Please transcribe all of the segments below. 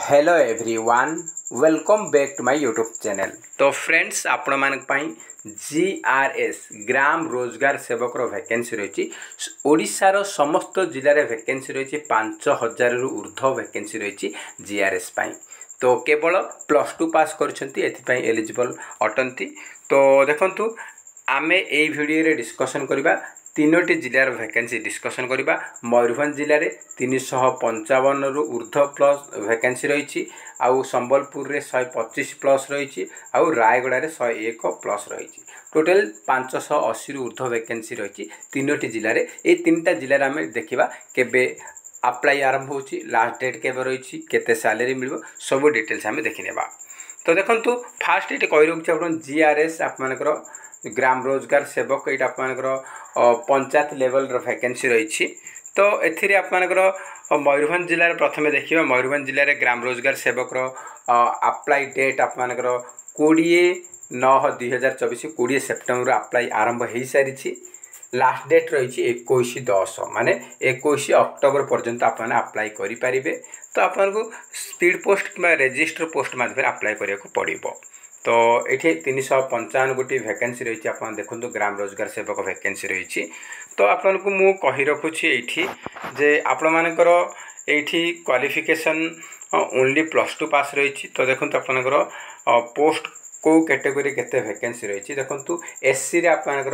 Hello everyone welcome back to my YouTube channel. तो friends आपण मान जीआरएस ग्राम रोजगार सेवक वैकेंसी रही ओडिशार समस्त जिले वैकेंसी रही 5000 रु ऊर्ध्व वैकेंसी रही जीआरएस पाई। तो केवल +2 पास कर एलिजिबल अटंती। तो देखंतु आमे ए वीडियो रे डिस्कशन करबा तीनोटी जिलार वैकेंसी डिस्कशन करबा। मयूरभंज जिले में 355 रु ऊर्ध्व प्लस वैकेंसी रही, आउ संबलपुर रे 125 प्लस रही, आउ रायगड़ा रे 101 प्लस रही। टोटल 580 रु ऊर्ध्व वैकेंसी रही तीनोटी जिले में। ये तीनटा जिले आम देखा केबे अप्लाई आरंभ हो, लास्ट डेट केबे रही, केते सैलरी मिल, सब डिटेल्स आम देखने। तो देखो फास्ट ये कही रखुच्छे जीआरएस आप ग्राम रोजगार सेवक ये पंचायत लेवल वैकेंसी रही। तो एथिरे आपनकर मयूरभंज जिले में प्रथम देखिए मयूरभंज जिले में ग्राम रोजगार सेवक अप्लाई डेट आपनकर 20/9/2024 20 सेप्टेम्बर अप्लाई आरंभ हो सारी। लास्ट डेट रही 21/10 माने 21 अक्टोबर पर्यंत आपने अप्लाई करें। तो आपको स्पीड पोस्ट कि रजिस्टर पोस्ट माध्यम अप्लाई करने पड़ो। तो ये 355 गोटी वैकेंसी रही। आप देखो ग्राम रोजगार सेवक वैकेंसी रही। तो आपको मु कही रखुच्छी ये आपण मानकर ये क्वालिफिकेशन ओनली +2 पास रही। तो देखो आपनकर पोस्ट को कैटेगरी केते वैकेंसी रही। देखो एससी रे आपनकर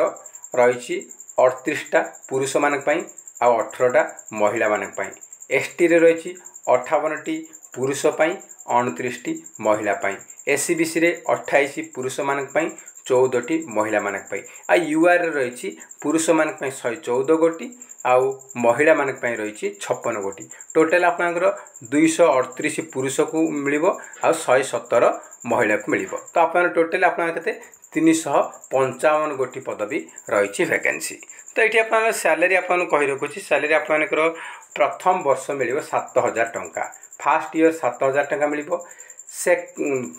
रही 38टा पुरुष मानक पई आ 18टा महिला मानक पई। एसटी रे रही 58टी पुरुष पई 29टी महिला पई। एससीबीसी रे 28 पुरुष मानक पई 14टी महिला मानक पई। आ यूआर रही पुरुष मानक पई 114 गोटी आउ महिला मानक पई रही 56 गोटी। टोटल आपनकर 238 पुरुष को मिलिबो आ 117 महिला को मिलिबो। तो आपन टोटल आपन केते 355 गोटी पदवी रही वैकेंसी। तो ये आप सैलरी आपन कही रखुच्छी सैलरी आपनकर प्रथम वर्ष मिल 7000 टंका। फास्ट ईयर 7000 टंका मिल।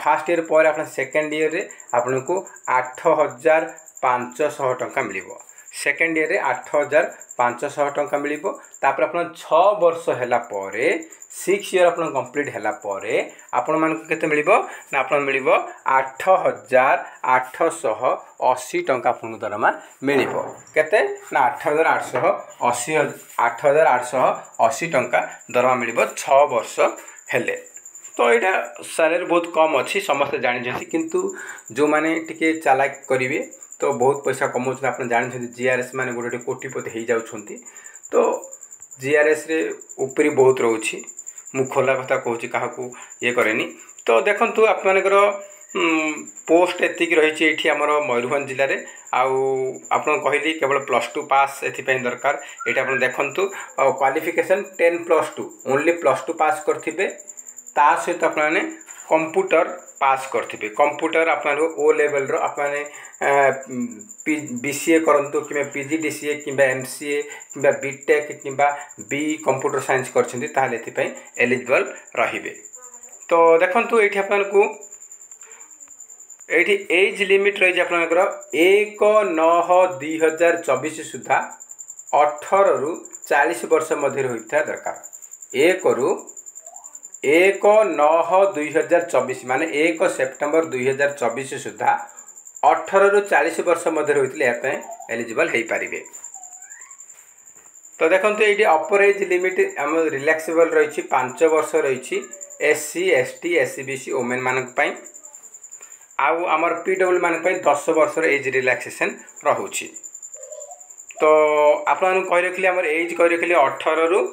फास्ट ईयर पर आप सेकेंड ईयर रे आपन को 8500 टंका मिल। सेकेंड ईयर रे 8500 टंका मिल। तापर आपन 6 वर्ष हैला परे 6 ईयर आपन कंप्लीट हैला परे आपन मान को केते मिलिबो ना आपन मिलिबो 8880 टंका आपन दरमा मिलिबो। केते ना 8880 टंका दरमा मिलिबो 6 वर्ष हेले। तो यहाँ सैलरी बहुत कम अच्छी समस्त जानी, किंतु जो मैंने टिके चालाक करेंगे तो बहुत पैसा कमाऊँ। आप जानते जीआरएस माने गोटे कोटिपति हो जाउछंती। तो जीआरएस रे ऊपरी बहुत रोची मु खोला कथा कहूँ क्या ये करेनी। तो देखो आपनकर पोस्ट एतिक रही ये आमर मयूरभंज जिले में। आप कहली केवल +2 पास एपाई दरकार। ये आप देखु क्वालिफिकेशन 10+2 ओनली +2 पास करथिबे। ता सहित आपने कंप्यूटर पास करथिबे। कंप्यूटर आपन ओ लेवल रो आपने बीसीए करंतु कि पीजीडीसीए कि एमसीए कि बीटेक कि बी कंप्यूटर साइंस करछंती ताले एथिपई एलिजिबल रहिबे। तो देखंतु एठी आपनको एठी एज लिमिट रही आपनकर 1/9/2024 सुधा 18 रु 40 वर्ष मध्य होइथा दरकार। 1/9/2024 माने 1 सेप्टेम्बर 2024 सुधा 18 रु 40 वर्ष मध्य होइतले एलिजिबल हो पारे। तो देखो ये अपर एज लिमिट आम रिलैक्सेबल रही 5 वर्ष रही एससी एसटी एससीबीसी वोमेन मानक पई। आउ आमर पीडब्ल्यू मानक पई 10 वर्ष एज रिलैक्सेशन रहुछि। तो आपन कहि रखली आमर एज कहि रखली 18 रु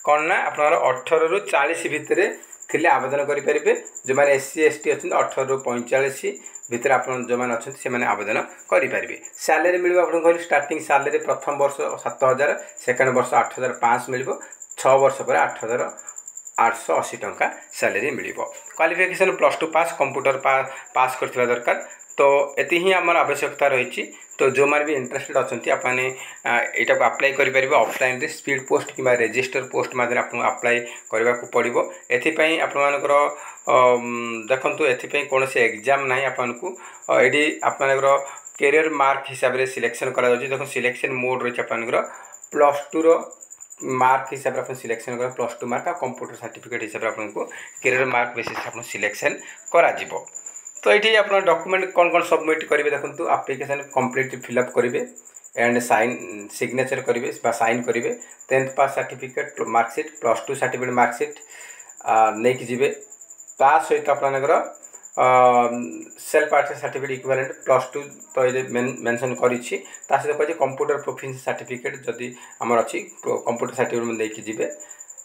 कौन ना आप 18 रु 40 भितर थिले आवेदन करेंगे। जो मैंने एससी एसटी अच्छे 18 रु 45 भितर आप जो मैंने अच्छा से आवेदन करेंगे। सैलरी मिल कहली स्टार्टिंग सैलरी प्रथम वर्ष 7000, सेकेंड वर्ष 8500 मिल, 6 वर्ष पर 8880 टंका सैलरी मिल। क्वालिफिकेशन +2 पास कंप्यूटर पास करथिबा दरकार। तो एति ही आमर आवश्यकता रही। तो जो मैंने भी इंटरेस्टेड अच्छा आपने यहाँ को अप्लाई करेंगे ऑफलाइन रे स्पीड पोस्ट कि रजिस्टर पोस्ट माध्यम आपको अप्लाई करने को पड़ो। एथिपाई आपनकर देखंतु एथिपाई कौन से एग्जाम ना आपको ये आपनकर कैरियर मार्क हिसाब से सिलेक्शन करा जाउछि। देखो सिलेक्शन मोड रही आपनकर +2 रो मार्क हिसाब से सिलेक्शन कर प्लस टू मार्क आ कंप्यूटर सर्टिफिकेट हिसाब से आपको कैरियर मार्क बेसिस आप सिलेक्शन करा जिवो। तो ये आप डॉक्यूमेंट कौन कौन सबमिट करेंगे देखो आप्लिकेसन कम्प्लीट फिलअप करेंगे एंड साइन सिग्नेचर करेंगे साइन करेंगे 10th pass certificate mark sheet plus two certificate mark sheet नहीं कि ता सहित आपनकर self artist certificate equivalent plus two तो ये मेंशन करिछि ता सहित कहि कंप्यूटर प्रोफिशिएंसी सर्टिफिकेट जदि हमर अछि कंप्यूटर सर्टिफिकेट लेके जिवे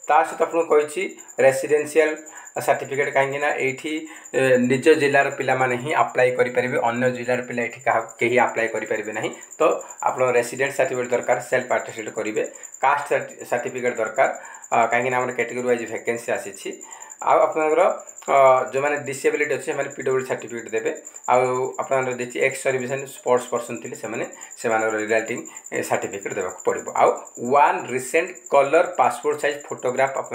ता सहित आपन कहि रेसिडेंशियल सर्टिफिकेट कहीं एठी निज जिलार पिला माने ही अप्लाई करि परिबे अन्य जिलार पिला एठी कहीं अप्लाई करि परिबे नहीं। तो आप रेसिडेंट सर्टिफिकेट दरकार सेल्फ आर्टिस्ट करेंगे कास्ट सर्टिफिकेट दरकार कहीं कैटेगरी वाइज वैकेंसी आसी आपर जो मैंने डिसेबिलिटी अच्छे पीडब्ल्यू सर्टिफिकेट देवे आपर देखिए एक्स सर्विस स्पोर्ट्स पर्सन थे से रिजल्टिंग सर्टिफिकेट देवाक पड़ो आउ one recent colour passport size photograph आप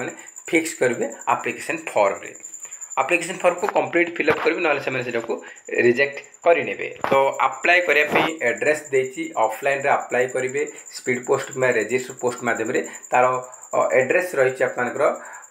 फिक्स करेंगे एप्लिकेशन फॉर्म रे एप्लिकेशन फॉर्म को कंप्लीट फिलअप करेंगे ना से रिजेक्ट करे। तो अप्लाई करने एड्रेस देती ऑफलाइन रे अप्लाई करेंगे स्पीड पोस्ट में रजिस्टर पोस्ट माध्यम तार एड्रेस रही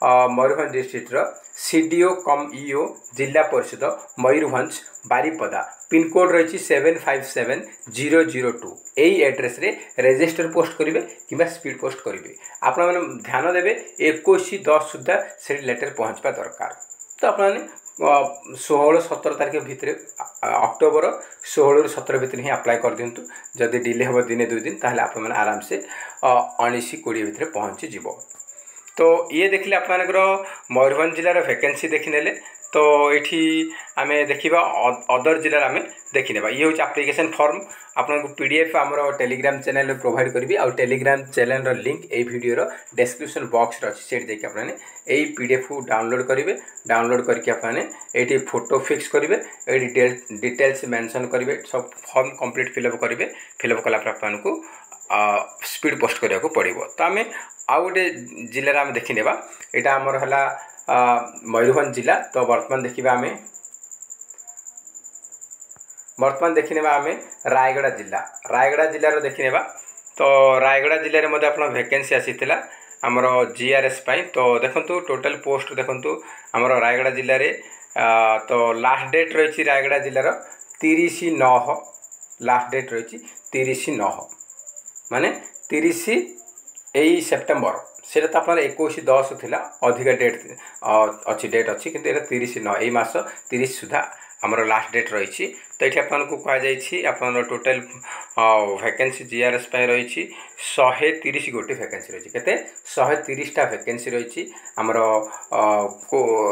Mayurbhanj district CDO cum EO Zilla परिषद मयूरभंज बारिपदा पिनकोड रही 757002 यही एड्रेस रे रजिस्टर पोस्ट करेंगे कि स्पीड पोस्ट करेंगे आप ध्यान देवे 21/10 सुधा से लेटर पहुँचवा दरकार। तो आपने 16-17 तारीख भितर अक्टोबर 16-17 भितर ही अप्लाई कर दिंतु जदि डिले हम दिने 2 दिन ताहले आप आराम से 19-20 भितर पहुँची जीव। तो ये देखिले आपनकर मयूरभंज जिलार वैकेंसी देखने तो ये आम देखा अदर जिलार आम देखने ये हूँ एप्लिकेशन फॉर्म आपको पीडीएफ आमर टेलीग्राम चैनल प्रोवाइड करी और टेलीग्राम चैनल लिंक ये वीडियो डिस्क्रिप्शन बॉक्स अच्छी से देखिए आपने यही पीडीएफ को डाउनलोड करेंगे डाउनलोड करके आपने ये फोटो फिक्स करेंगे ये डिटेल्स मेंशन करेंगे सब फॉर्म कंप्लीट फिलअप करेंगे फिलअप कलापर आपको स्पीड पोस्ट करने को पड़ो। तो आम आउ गोटे जिले में देखने यहाँ आमर है मयूरभंज जिला। तो बर्तमान देखा आम देखने आम रायगड़ा जिलार देखने तो रायगड़ा जिले में आप वैकेंसी आसी आमर जीआरएस तो देखो टोटल पोस्ट देखो आमर रायगड़ा जिले में तो लास्ट डेट रही रायगड़ा जिलार 30/9 लास्ट डेट रही 30/9 माने 30 यही सेप्टेम्बर से तो आप 21/10 थिला अधिका डेट अच्छी डेट अच्छी किंतु 30/9 यही मास 30 सुधा आमर लास्ट डेट रही। तो ये आपको कहुई टोटल वैकेंसी जीआरएस रही 130 गोटी वैकेंसी रही केते 130टा वैकेंसी रही आमर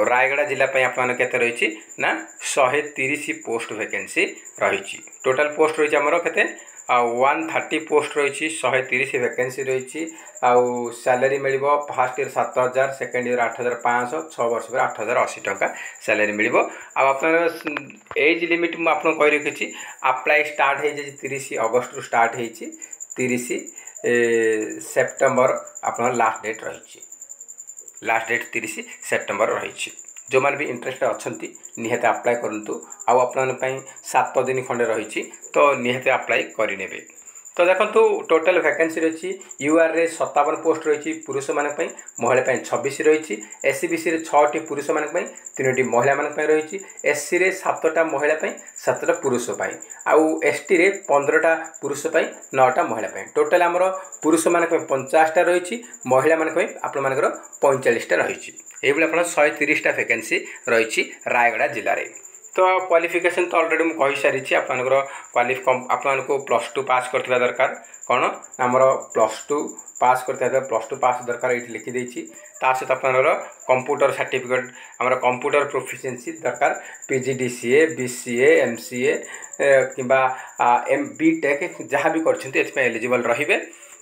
रायगड़ा जिला केते रही ना 130 पोस्ट वैकेंसी रही। टोटल पोस्ट रही आमर केते 130 पोस्ट रही 130 वैकेंसी रही आउ सैलरी मिल फास्ट ईयर 7,000 सेकेंड ईयर 8,500 6 वर्ष पर 8,080 टंका सैलरी मिल आप एज लिमिट मुझे कही रखी अप्लाई स्टार्ट हो 30 अगस्त रु स्टार्ट हो 30 सेप्टेम्बर आप लास्ट डेट रही लास्ट डेट 30 सेप्टेम्बर रही। जो मैंने भी इंटरेस्ट अच्छा निहाती अप्लाई करूँ आप 7 दिन खंडे रही तो निहाती अप्लाई करें। तो देखो टोटल वैकेंसी रही यूआर रे 57 पोस्ट रही पुरुष मान महिला 26 रही एससीबीसी रे 6टी पुरुष मान 3टी महिला मान रही एससी रे 7टा महिला 7टा पुरुष आउ एसटी रे 15टा पुरुष 9टा महिला टोटल आमर पुरुष मान 50टा रही महिला मान आप 45टा रही ये आप 130टा वैकेंसी रही रायगड़ा जिले में। तो क्वालिफिकेशन तो ऑलरेडी मुझे कही सारी आपको +2 पास करथिबा दरकार कौन आमर +2 पास करथिबा +2 पास दरकार ये लिखिदे सहित आपनर कंप्यूटर सर्टिफिकेट आमर कंप्यूटर प्रोफिशिएंसी दरकार पीजीडीसीए बीसीए एमसीए किंबा बीटेक जहाँ भी कर एलिजिबल रहिबे।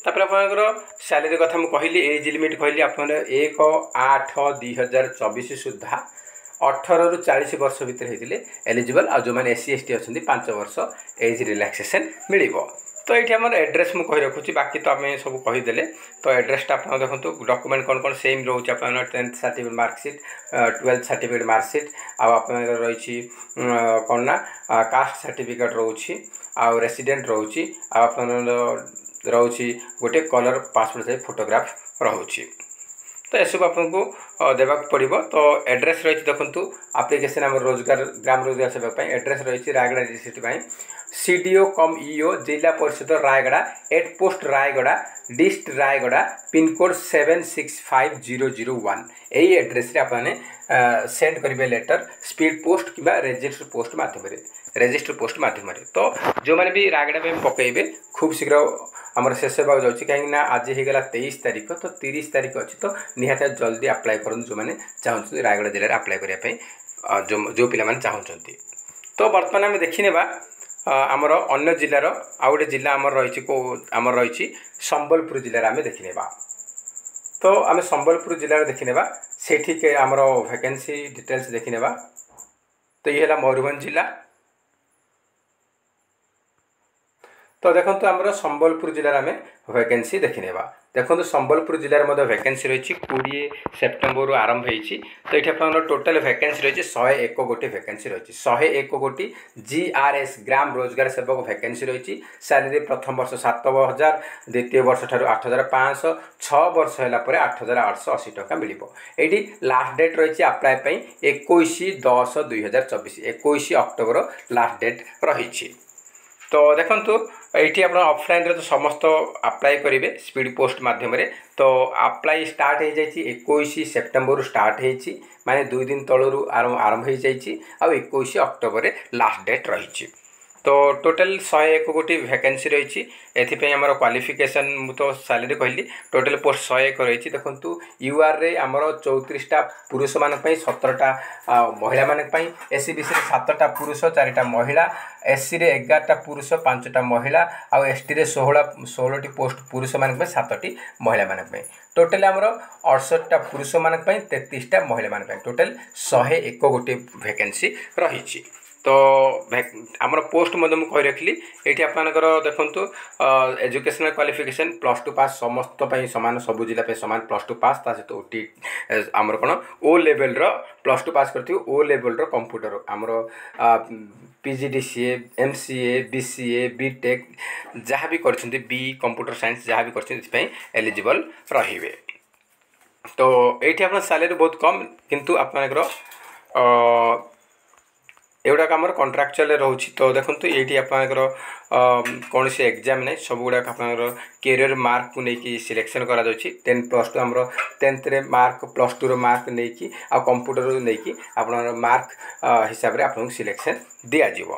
तापर आपनकर सैलरी कथा मुझे कहली एज लिमिट कहली आप 1/8/2024 सुधा 18 रु 40 वर्ष भितर होते एलिजिबल आ जो मैंने एससी एसटी अच्छा 5 वर्ष एज रिलैक्सेशन मिल। तो ये आम एड्रेस मुझे कही रखुच्छी बाकी तो आम सब कहीदे। तो एड्रेसटा आप देखो डॉक्यूमेंट कौन कौन सेम रोचे आप 10th certificate marksheet 12th certificate marksheet आप रही कौन ना कास्ट सर्टिफिकेट रोचे आउ रेसिडेंट रोचे आप रोचे गोटे कलर पासपोर्ट साइज फोटोग्राफ रोचे। तो यह सब आपको देवा पड़ो। तो एड्रेस रही देखो आप्लिकेसन आम रोजगार ग्राम रोजगार सेवा एड्रेस रही Rayagada district CDO cum EO Zilla Parishad Rayagada at post Rayagada dist Rayagada pin code 765001 यही एड्रेस आपने सेंड करेंगे लेटर स्पीड पोस्ट कि रजिस्टर पोस्ट माध्यम। तो जो मैंने भी रायगड़ा में पकड़े खूब शीघ्र आमर शेष होगा जाऊँगी कहीं आज होगा 23 तारीख। तो 30 तारीख अच्छी तो निहाती जल्दी अप्लाई करूँ जो मैंने चाहते रायगड़ा जिले में अप्लाई करने जो पिला चाहते। तो बर्तमान आम देखने आमर अन्य जिलार आउ गोटे जिला आमर रही आमर रही संबलपुर जिले में देखने। तो आम संबलपुर जिले में देखने से आमर वैकेंसी डिटेल्स देखने। तो ये है मयूरभंज जिला। तो देखो आमर संबलपुर जिले में वैकेंसी देखने। देखो संबलपुर जिले में वैकेंसी रही 20 सेप्टेम्बर आरंभ होती। तो ये आप टोटाल वैकेंसी रही 101 गोटी वैकेंसी रही 101 गोटी जीआरएस ग्राम रोजगार सेवक वैकेंसी रही। सैलरी प्रथम वर्ष 7,000 द्वितीय वर्ष ठार 8,500 6 वर्ष है 8,880 टका मिल। ये लास्ट डेट रही अप्लाई 21/10/2024 21 अक्टोबर लास्ट डेट रही। तो देखो ये आप ऑफलाइन तो समस्त अप्लाई करेंगे स्पीड पोस्ट माध्यम। तो अप्लाई स्टार्ट हो जाए 21 सेप्टेम्बर स्टार्ट होती माने 2 दिन तलू आरंभ हो जाए 21 अक्टोबर लास्ट डेट रही। तो टोटल 101 गोटी वैकेंसी रही। एथपाई आमर क्वालिफिकेशन तो सैलरी कहली टोटल पोस्ट 101 रही। देखो यूआर रे आमर 34टा पुरुष मान 17टा महिला मान एससीबीसी 7टा पुरुष 4टा महिला एससी रे 11टा पुरुष 5टा महिला आउ एसटी रे 16टी पोस्ट पुरुष मान 7टी महिला मान टोटल आमर 68टा पुरुष मान 33टा महिला मान टोटल 101 गोटी वैकेंसी रही। तो आमर पोस्ट मुझे कही रखी ये आपंकर देखु एजुकेशनल क्वालिफिकेशन +2 पास समस्त सामान सबू जिला सामान +2 पास सहित ओटी आमर कौन ओ लेवल +2 पास करती ओ लेवल कंप्यूटर आमर पीजीडीसीए एमसीए बीसीए बीटेक जहाँ भी कर बी कंप्यूटर साइंस जहाँ भी कर एलिजिबल रहिबे। तो ये आप सैलरी बहुत कम किंतु आपंकर एगुड़ा आम कंट्राक्चुअल रोचे। तो देखो ये आपंकर कौन से एग्जाम नहीं सब गुड़ाक आप कैरियर मार्क को लेकिन सिलेक्शन करा 10+2 आम 10th रे मार्क +2 मार्क नहीं आ कंप्यूटर नहीं आप मार्क हिसाब से आपको सिलेक्शन दिज्व।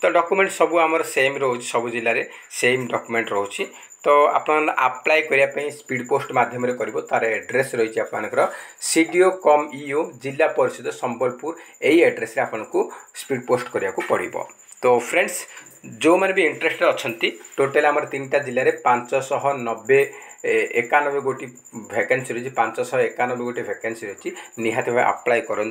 तो डॉक्यूमेंट सब आमर सेम रोज सब जिले में सेम डॉक्यूमेंट रोचे। तो आप अप्लाई करने स्पीड पोस्ट माध्यम कर तार एड्रेस रही आपंकर सीडीओ कम ईओ जिला परिषद संबलपुर यही एड्रेस आपको स्पीड पोस्ट करने को पड़ो। तो फ्रेंड्स जो मैंने भी इंटरेस्टेड अच्छा टोटाल आम 3टा जिले में 591 गोटी वैकेंसी रही 591 गोटी वैकेंसी रही निहाती भाव अप्लाई करूँ।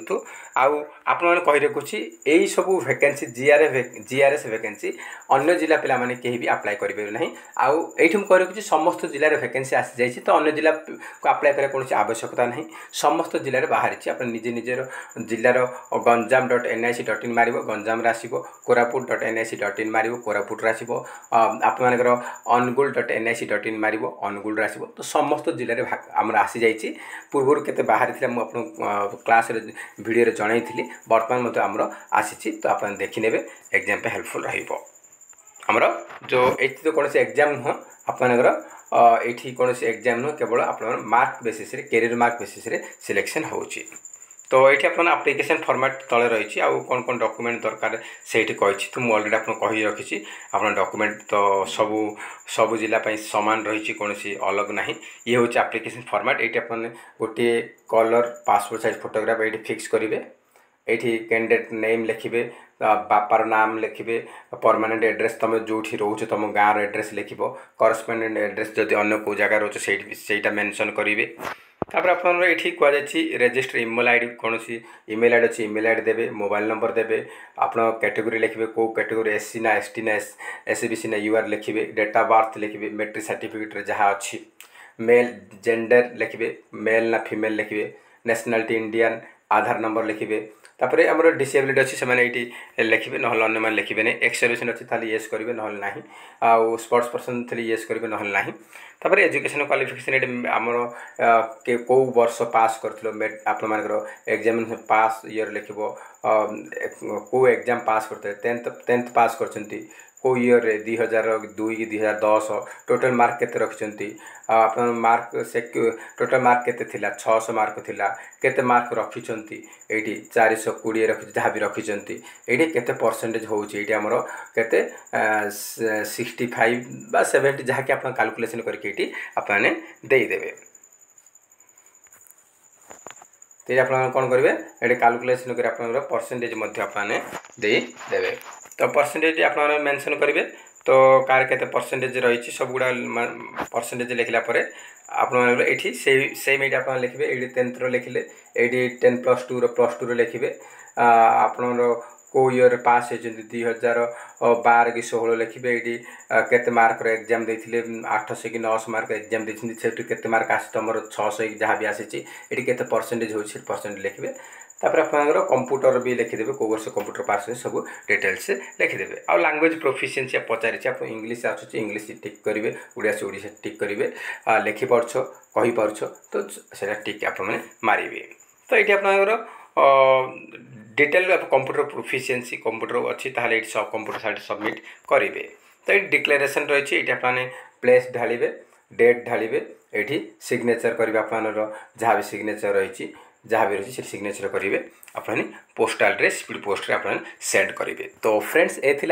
आप कही रखुच्छी यही सब वैकेंसी जीआरएस वैकेंसी अन्य जिला पिला माने कहीं भी अप्लाई करेंगे ना। आउ कही रखुच्छी समस्त जिले में वैकेंसी आसी जाइए। तो अन्य जिला को अप्लाई कर कौन आवश्यकता नहीं समस्त जिले में बाहरी आप निजे निजर जिलार ganjam.nic.in मार गंजाम आसो कोरापुट.nic.in मार कोरापुट आसो आपर अनुगुल.nic.in मार अनुगुल आसो। तो समस्त जिले में आमर आसी जाइए पूर्व के बाहरी थी मुझे क्लास भिडियो जनई बर्तमान मत आमर आसी। तो आप देखने एग्जाम पे हेल्पफुल रमर जो ये तो कौन से एग्जाम नुह आपंकर ये कौन से एग्जाम नुह केवल आप mark basis career mark basis selection होची। तो ये आप आप्लिकेसन फॉर्मेट तले रही कौन कौन डॉक्यूमेंट दरकार से कही तो मुझे अलरेडी आपको कही रखी आप डॉक्यूमेंट तो सबू जिला सामान रही कौन सी अलग ना। ये हूँ आप्लिकेसन फॉर्मेट ये गोटे कलर पासपोर्ट साइज फोटोग्राफ ये फिक्स करेंगे ये कैंडिडेट नेम लिखे बापार नाम लिखे परमानेंट एड्रेस तुम जो रोच तुम गाँव एड्रेस लिख करस्पॉन्डेंट एड्रेस जदि अन्य को जगह रोच से मेंशन करेंगे। तापर आप ये कहुई रजिस्टर इमेल आईडी कौन सी इमेल आईडी अच्छी इमेल आईडी देवे मोबाइल नंबर देवे आप कैटेगरी लिखे कौ कैटेगरी एससी ना एसटी ना एससीबीसी ना यूआर लिखे डेट ऑफ बर्थ लिखे मैट्रिक सर्टिफिकेट जहाँ अच्छी मेल जेंडर लिखे मेल ना फीमेल लिखे नेशनलिटी इंडियन आधार नंबर लिखिए तापर आम डिसेबिलिटी अच्छी से लिखिए ना अन्य लिखिए नहीं एक्स सर्विस अच्छी ताली येस करेंगे ना ना आउ स्पोर्ट्स पर्सन थे येस करेंगे ना ना तापर एजुकेशन क्वालिफिकेशन ये आमर कौ वर्ष पास कर आप एग्जामिनेशन पास ईयर लिख कौ एग्जाम पास करते टेन्थ पास कर को ईयर 2002 कि 2010 टोटल मार्क केते रखिछंती आप मार्क से टोटल मार्क केते थिला 600 मार्क थिला केते मार्क रखिछंती एठी 420 रखि जहाँ भी रखिछंती एठी केते परसेंटेज होउची एठी हमरो केते 65 बा 70 जहाँ कि आपण कैलकुलेशन करके एठी आपने देई देबे ते आप कौन करेंगे ये कैलकुलेशन कर परसेंटेज आपने देवे तो परसेंटेज आप मेंशन करेंगे तो कार के परसेंटेज रही सब गुड़ा परसेंटेज लिखला आप सेम ये आप लिखे ये 10th लिखिले ये 10+2 लिखे आप को ईयर पास होती 2012 कि 16 लिखे ये केते मार्क एग्जाम देते 800 कि 900 मार्क एग्जाम देते केते मार्क आसी तुम 600 जहाँ भी आसी ये केते परसेंटेज हो परसेंटेज लिखे तापर आप कंप्यूटर भी लिखिदेवे कौ वर्ष कंप्यूटर पास हो सब डिटेल्स लिखिदेवे आ लैंग्वेज प्रोफिशिएंसी पचारि आप इंग्लिश आसूँ इंग्लिश टिक करेंगे ओडिया से ओडिया टिक करेंगे लिखिपार कहीपार तो से टिक आप मारे तो ये आप डिटेल कंप्यूटर प्रोफिशिएंसी कंप्यूटर अच्छी ताहले ये सब कंप्यूटर साइड सबमिट करेंगे तो ये डिक्लेरेशन रही है ये प्लेस ढालिबे डेट ढालिबे ये सिग्नेचर करेंगे आप जहाँ भी सिग्नेचर रही जहाँ भी रही सिग्नेचर करेंगे अपनी पोस्टाल रे स्पीड पोस्ट आप सेंड करेंगे तो फ्रेंड्स ये थे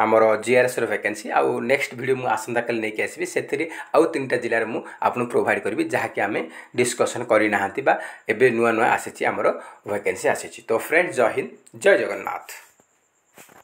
आमर जीआरएस वैकेंसी आउ नेक्स्ट वीडियो मुझे आसंता कल नहीं आसबि से आउ 3टा जिले में आपको प्रोवाइड करी जहाँकि आम डिस्कसन करना एवं नुआ नुआ आसी आमर वैकेंसी आसी तो फ्रेंड्स जय हिंद जय जगन्नाथ।